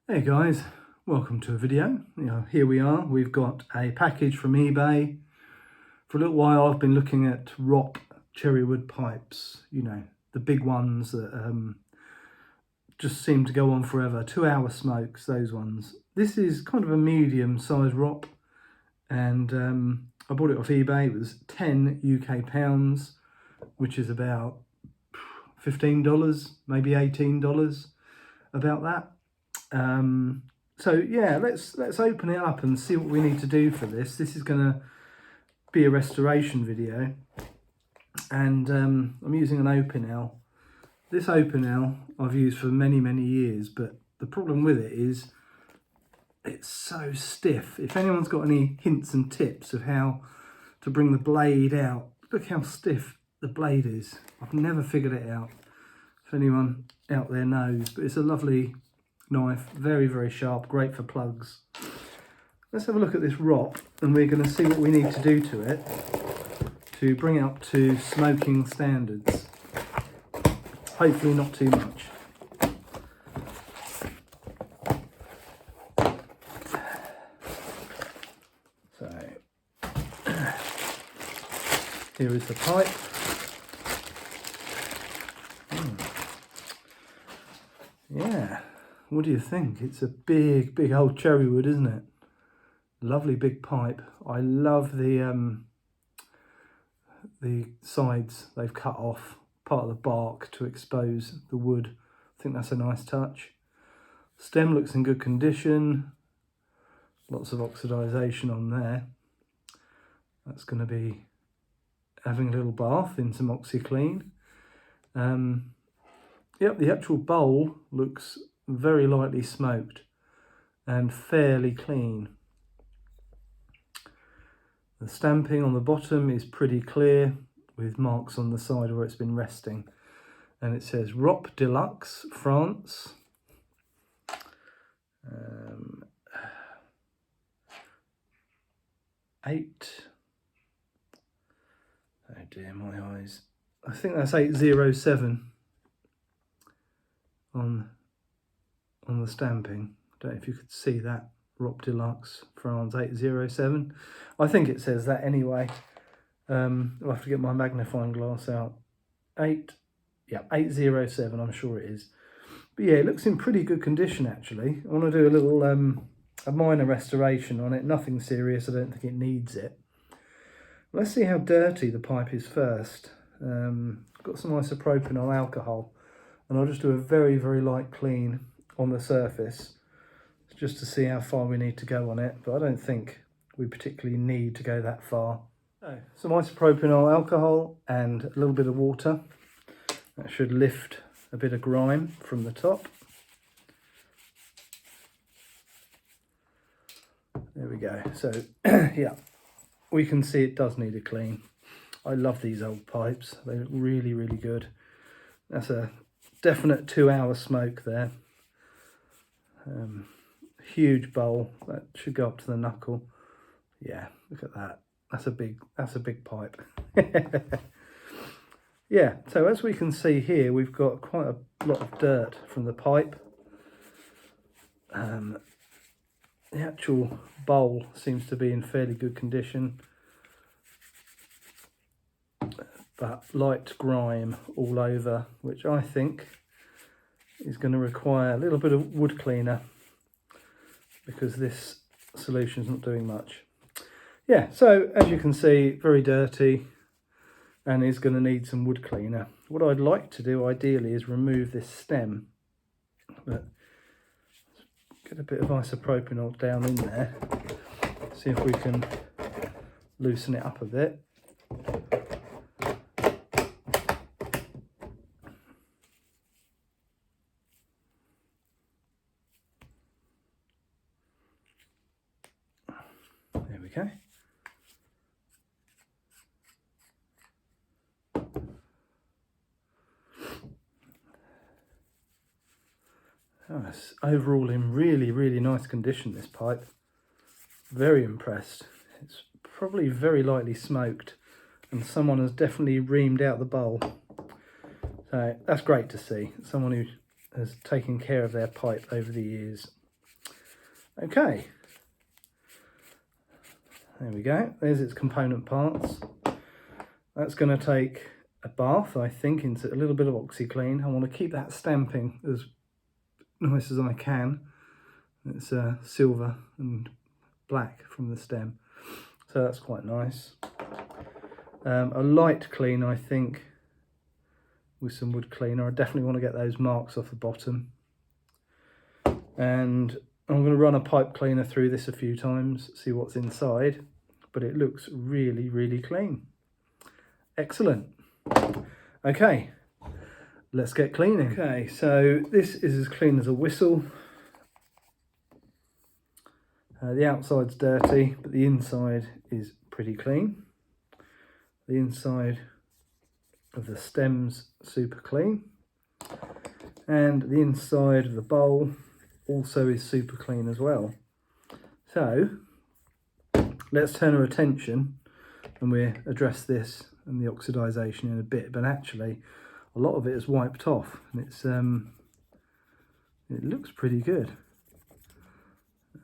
Hey guys, welcome to a video. Here we are. We've got a package from eBay. For a little while I've been looking at Ropp Cherrywood pipes, the big ones that just seem to go on forever. 2-hour smokes, those ones. This is kind of a medium sized Ropp, and I bought it off eBay. It was 10 UK pounds, which is about $15, maybe $18, about that. So yeah, let's open it up and see what we need to do for this. This is going to be a restoration video, and I'm using an Opinel. This Opinel I've used for many years, but the problem with it is it's so stiff. If anyone's got any hints and tips of how to bring the blade out, look how stiff the blade is. I've never figured it out. If anyone out there knows, but it's a lovely knife, very sharp, great for plugs. Let's have a look at this Ropp, and we're going to see what we need to do to it to bring it up to smoking standards. Hopefully not too much. So here is the pipe. Yeah, what do you think? It's a big old Cherrywood, isn't it? Lovely big pipe. I love the sides they've cut off, part of the bark to expose the wood. I think that's a nice touch. Stem looks in good condition. Lots of oxidation on there. That's going to be having a little bath in some OxiClean. Yep, the actual bowl looks very lightly smoked and fairly clean. The stamping on the bottom is pretty clear, with marks on the side where it's been resting. And it says Ropp Deluxe, France. Oh dear, my eyes. I think that's 807 on the stamping. I don't know if you could see that. Ropp Deluxe, France 807. I think it says that anyway. I'll have to get my magnifying glass out. 807, I'm sure it is. But yeah, it looks in pretty good condition actually. I want to do a little a minor restoration on it. Nothing serious, I don't think it needs it. Let's see how dirty the pipe is first. Got some isopropanol alcohol, and I'll just do a very light clean on the surface, just to see how far we need to go on it, but I don't think we particularly need to go that far. So, some isopropanol alcohol and a little bit of water. That should lift a bit of grime from the top. There we go. So yeah, we can see it does need a clean. I love these old pipes. They look really good. That's a definite 2-hour smoke there. Huge bowl, that should go up to the knuckle. Yeah, look at that. That's a big pipe. Yeah, so as we can see here, we've got quite a lot of dirt from the pipe. The actual bowl seems to be in fairly good condition, but light grime all over, which I think is going to require a little bit of wood cleaner, because this solution's not doing much. Yeah, so as you can see, very dirty and is going to need some wood cleaner. What I'd like to do ideally is remove this stem, but get a bit of isopropanol down in there, see if we can loosen it up a bit. There we go. Oh, it's overall in really nice condition, this pipe. Very impressed. It's probably very lightly smoked, and someone has definitely reamed out the bowl. So that's great to see. Someone who has taken care of their pipe over the years. Okay, there we go, there's its component parts. That's going to take a bath, I think, into a little bit of OxiClean. I want to keep that stamping as nice as I can. It's silver and black from the stem, so that's quite nice. A light clean, I think, with some wood cleaner. I definitely want to get those marks off the bottom. And I'm going to run a pipe cleaner through this a few times, see what's inside, but it looks really, really clean. Excellent. Okay, let's get cleaning. Okay, so this is as clean as a whistle. The outside's dirty, but the inside is pretty clean. The inside of the stem's super clean. And the inside of the bowl also is super clean as well. So let's turn our attention and we'll address this and the oxidization in a bit, but actually a lot of it is wiped off and it's it looks pretty good.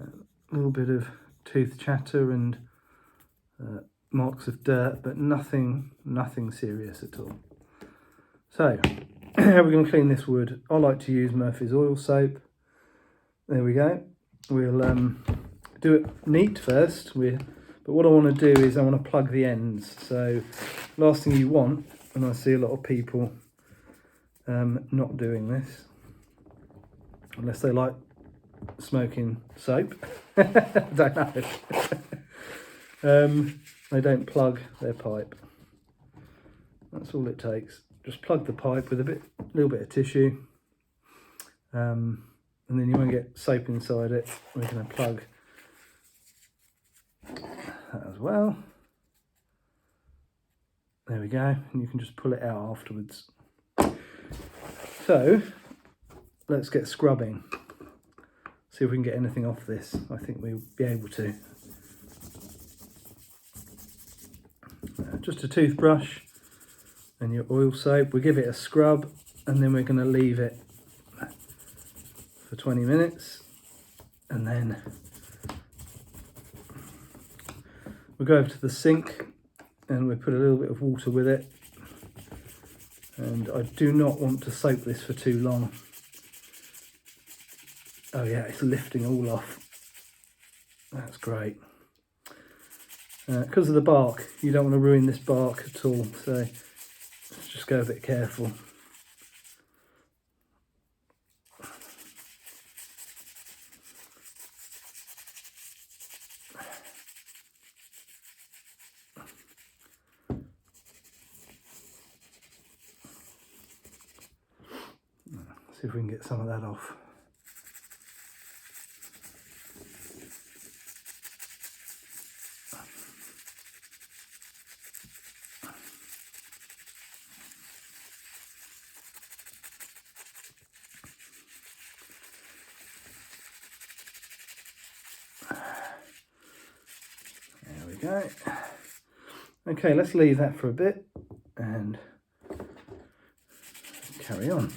A little bit of tooth chatter and marks of dirt, but nothing serious at all. So how are we going to clean this wood? I like to use Murphy's oil soap. There we go. We'll do it neat first, but what I want to do is I want to plug the ends. So last thing you want, and I see a lot of people not doing this, unless they like smoking soap. I don't know. They don't plug their pipe. That's all it takes. Just plug the pipe with a little bit of tissue, and then you won't get soap inside it. We're going to plug that as well. There we go, and you can just pull it out afterwards. So let's get scrubbing. See if we can get anything off this. I think we'll be able to. Just a toothbrush and your oil soap. We'll give it a scrub and then we're going to leave it for 20 minutes and then we'll go over to the sink and we'll put a little bit of water with it. And I do not want to soak this for too long. Oh yeah, it's lifting all off. That's great. Because of the bark, you don't want to ruin this bark at all, so let's just go a bit careful. See if we can get some of that off. There we go. Okay, let's leave that for a bit and carry on.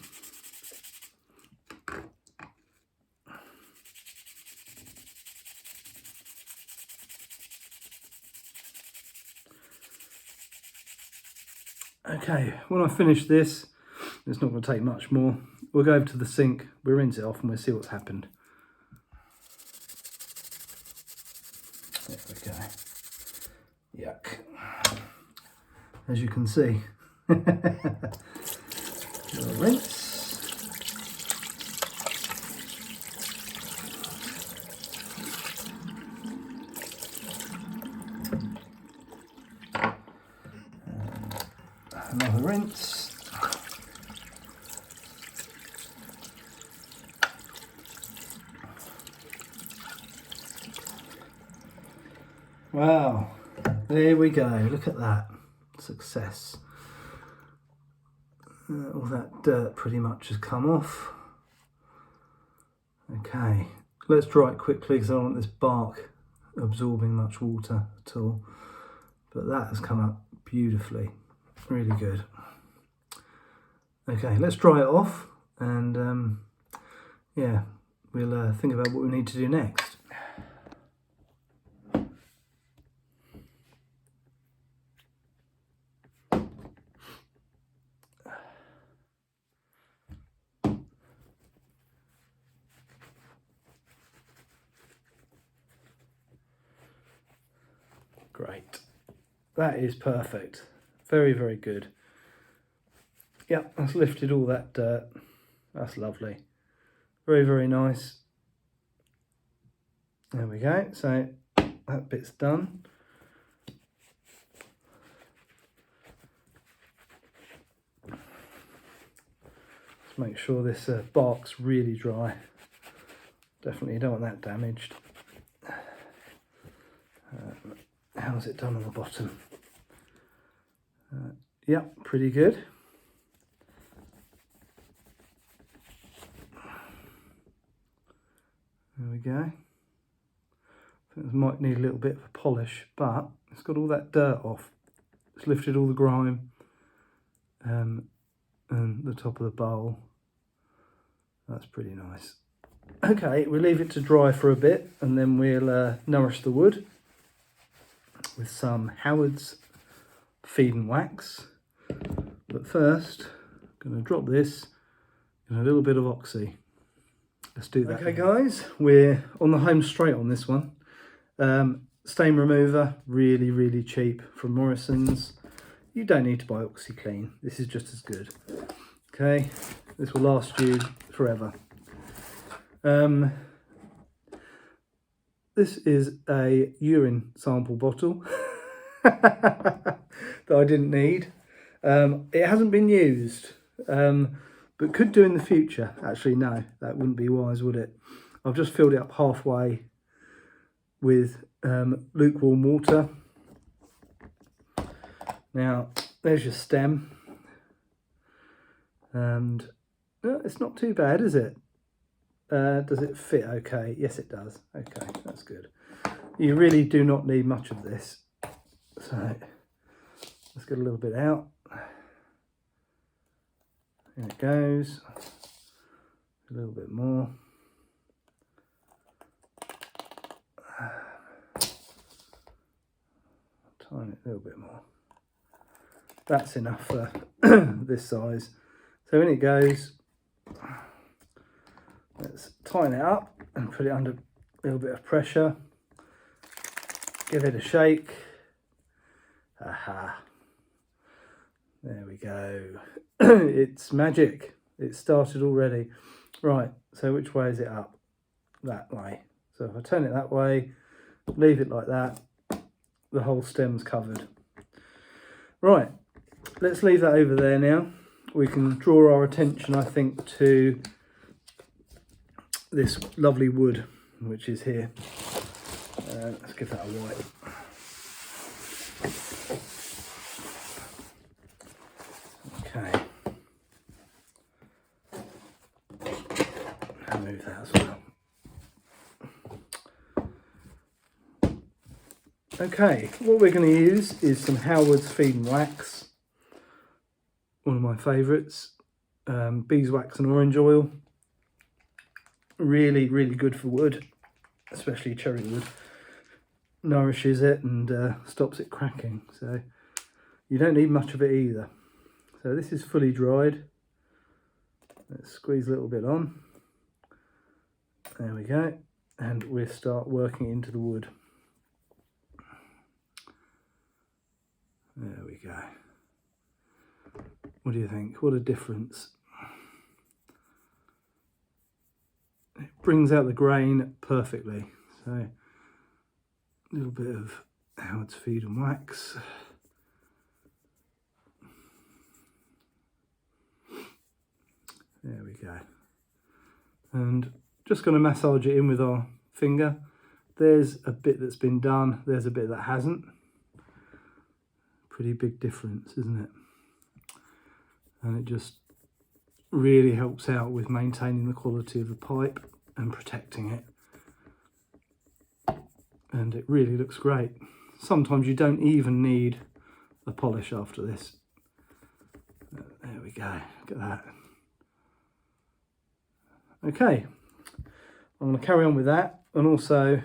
Okay, when I finish this, it's not going to take much more. We'll go over to the sink, we'll rinse it off and we'll see what's happened. There we go. Yuck. As you can see. Rinse. Another rinse. Wow, there we go, look at that, success. All that dirt pretty much has come off. Okay, let's dry it quickly because I don't want this bark absorbing much water at all. But that has come up beautifully, really good. Okay, let's dry it off and yeah, we'll think about what we need to do next. Great. That is perfect. Very, very good. Yep, that's lifted all that dirt. That's lovely. Very, very nice. There we go. So that bit's done. Let's make sure this bark's really dry. Definitely don't want that damaged. How's it done on the bottom? Yep, pretty good. There we go. I think this might need a little bit of a polish, but it's got all that dirt off. It's lifted all the grime and the top of the bowl. That's pretty nice. Okay, we'll leave it to dry for a bit and then we'll nourish the wood with some Howard's feed and wax. But first, I'm going to drop this in a little bit of oxy. Let's do that. Okay guys, we're on the home straight on this one. Stain remover, really, really cheap from Morrison's. You don't need to buy OxyClean. This is just as good. Okay, this will last you forever. This is a urine sample bottle that I didn't need. It hasn't been used, but could do in the future. Actually, no, that wouldn't be wise, would it? I've just filled it up halfway with lukewarm water. Now, there's your stem. And it's not too bad, is it? Does it fit okay? Yes, it does. Okay, that's good. You really do not need much of this. So, let's get a little bit out. There it goes. A little bit more. Tiny little bit more. That's enough for this size. So in it goes. Let's tighten it up and put it under a little bit of pressure. Give it a shake. Aha. There we go. It's magic. It started already. Right, so which way is it up? That way. So if I turn it that way, leave it like that, the whole stem's covered. Right, let's leave that over there now. We can draw our attention, I think, to this lovely wood, which is here. Let's give that a wipe. Okay. I'll move that as well. Okay, what we're going to use is some Howard's feed and wax. One of my favourites. Beeswax and orange oil. Really, really good for wood, especially cherrywood. Nourishes it and stops it cracking. So you don't need much of it either. So this is fully dried. Let's squeeze a little bit on. There we go. And we'll start working into the wood. There we go. What do you think? What a difference. It brings out the grain perfectly. So a little bit of Howard's feed and wax. There we go. And just going to massage it in with our finger. There's a bit that's been done. There's a bit that hasn't. Pretty big difference, isn't it? And it just really helps out with maintaining the quality of the pipe and protecting it. And it really looks great. Sometimes you don't even need a polish after this. There we go, look at that. Okay, I'm going to carry on with that, and also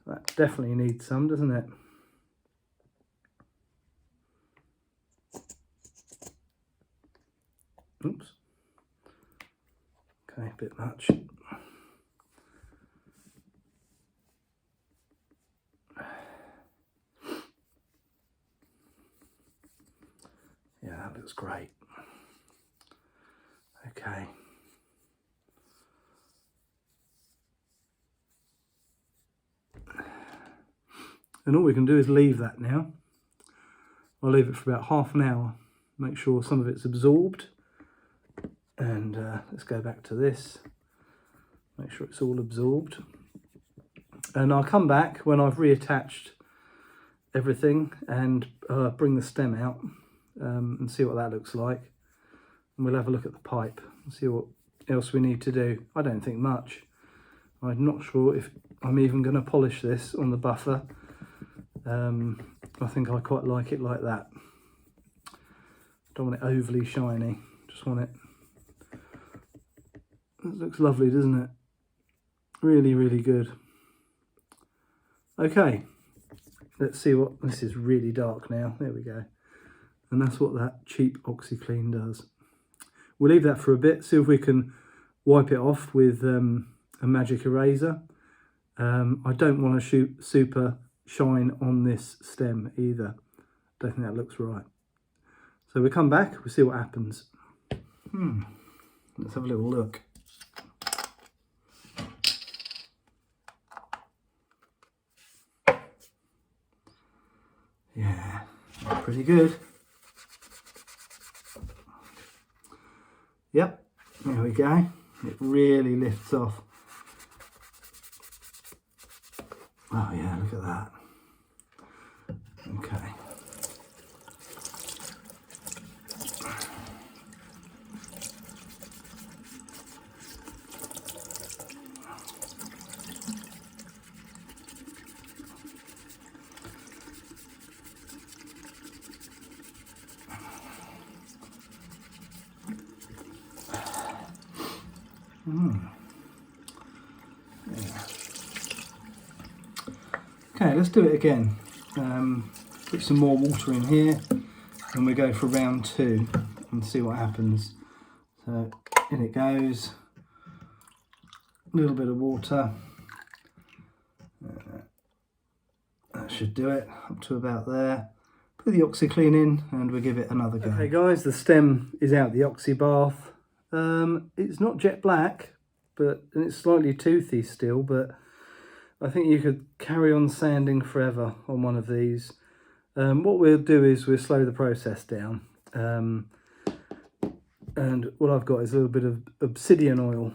that definitely needs some, doesn't it? Oops. Okay, a bit much. that looks great. Okay. And all we can do is leave that now. I'll leave it for about half an hour, make sure some of it's absorbed. And let's go back to this, make sure it's all absorbed. And I'll come back when I've reattached everything and bring the stem out and see what that looks like. And we'll have a look at the pipe and see what else we need to do. I don't think much. I'm not sure if I'm even going to polish this on the buffer. I think I quite like it like that. Don't want it overly shiny, just want it. It looks lovely, doesn't it? Really, really good. Okay, let's see what, this is really dark now, there we go. And that's what that cheap OxyClean does. We'll leave that for a bit, see if we can wipe it off with a magic eraser. I don't want to shoot super shine on this stem either. Don't think that looks right. So we'll come back, we'll see what happens. Let's have a little look. Yeah, pretty good. Yep, there we go. It really lifts off. Oh yeah, look at that. Okay. Yeah. Okay, let's do it again. Put some more water in here and we go for round 2 and see what happens. So in it goes, a little bit of water. That should do it, up to about there. Put the OxyClean in and we'll give it another go. Okay guys, the stem is out the oxy bath. It's not jet black, but and it's slightly toothy still, but I think you could carry on sanding forever on one of these. What we'll do is we'll slow the process down. And what I've got is a little bit of obsidian oil,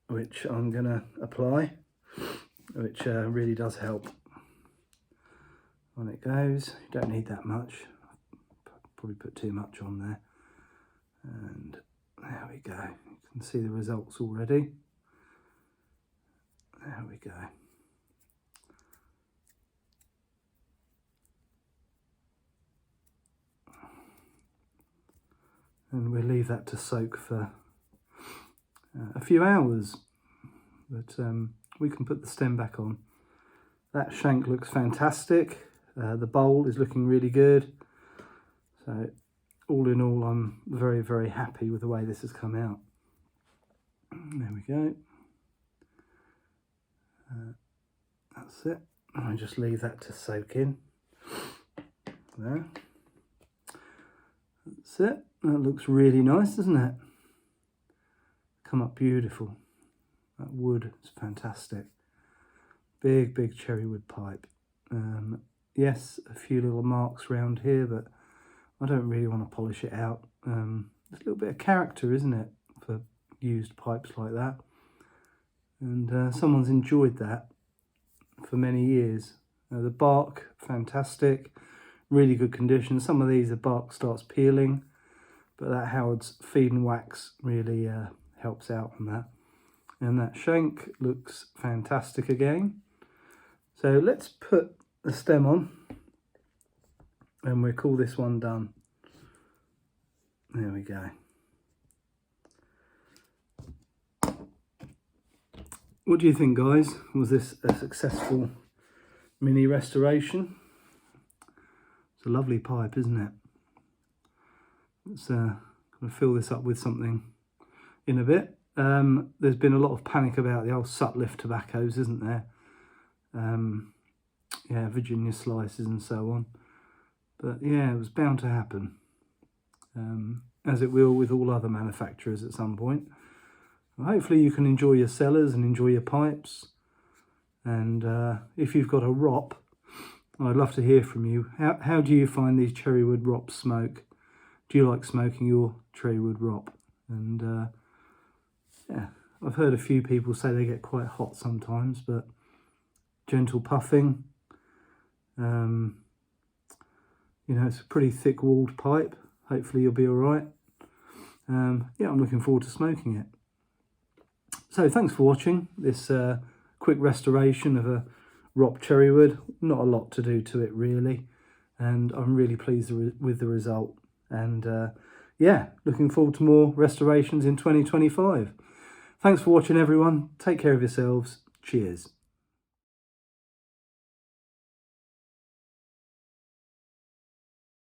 which I'm going to apply, which really does help. On it goes. You don't need that much. Probably put too much on there. And there we go. You can see the results already. There we go. And we'll leave that to soak for a few hours. But we can put the stem back on. That shank looks fantastic. The bowl is looking really good. So all in all, I'm very, very happy with the way this has come out. There we go. That's it. I just leave that to soak in. There. That's it. That looks really nice, doesn't it? Come up beautiful. That wood is fantastic. Big, big cherrywood pipe. Yes, a few little marks around here, but I don't really want to polish it out. There's a little bit of character, isn't it, for used pipes like that? And someone's enjoyed that for many years. The bark, fantastic, really good condition. Some of these, the bark starts peeling, but that Howard's feed and wax really helps out on that. And that shank looks fantastic again. So let's put the stem on and we'll call this one done. There we go. What do you think, guys? Was this a successful mini restoration? It's a lovely pipe, isn't it? Let's going to fill this up with something in a bit. There's been a lot of panic about the old Sutliff tobaccos, isn't there? Yeah, Virginia slices and so on. But yeah, it was bound to happen. as it will with all other manufacturers at some point. Hopefully you can enjoy your cellars and enjoy your pipes. And if you've got a Ropp, I'd love to hear from you. How do you find these Cherrywood Ropp smoke? Do you like smoking your Cherrywood Ropp? And yeah, I've heard a few people say they get quite hot sometimes, but gentle puffing. You know, it's a pretty thick walled pipe. Hopefully you'll be all right. Yeah, I'm looking forward to smoking it. So thanks for watching this quick restoration of a Ropp Cherrywood. Not a lot to do to it really, and I'm really pleased with the result. And yeah, looking forward to more restorations in 2025. Thanks for watching everyone. Take care of yourselves. Cheers.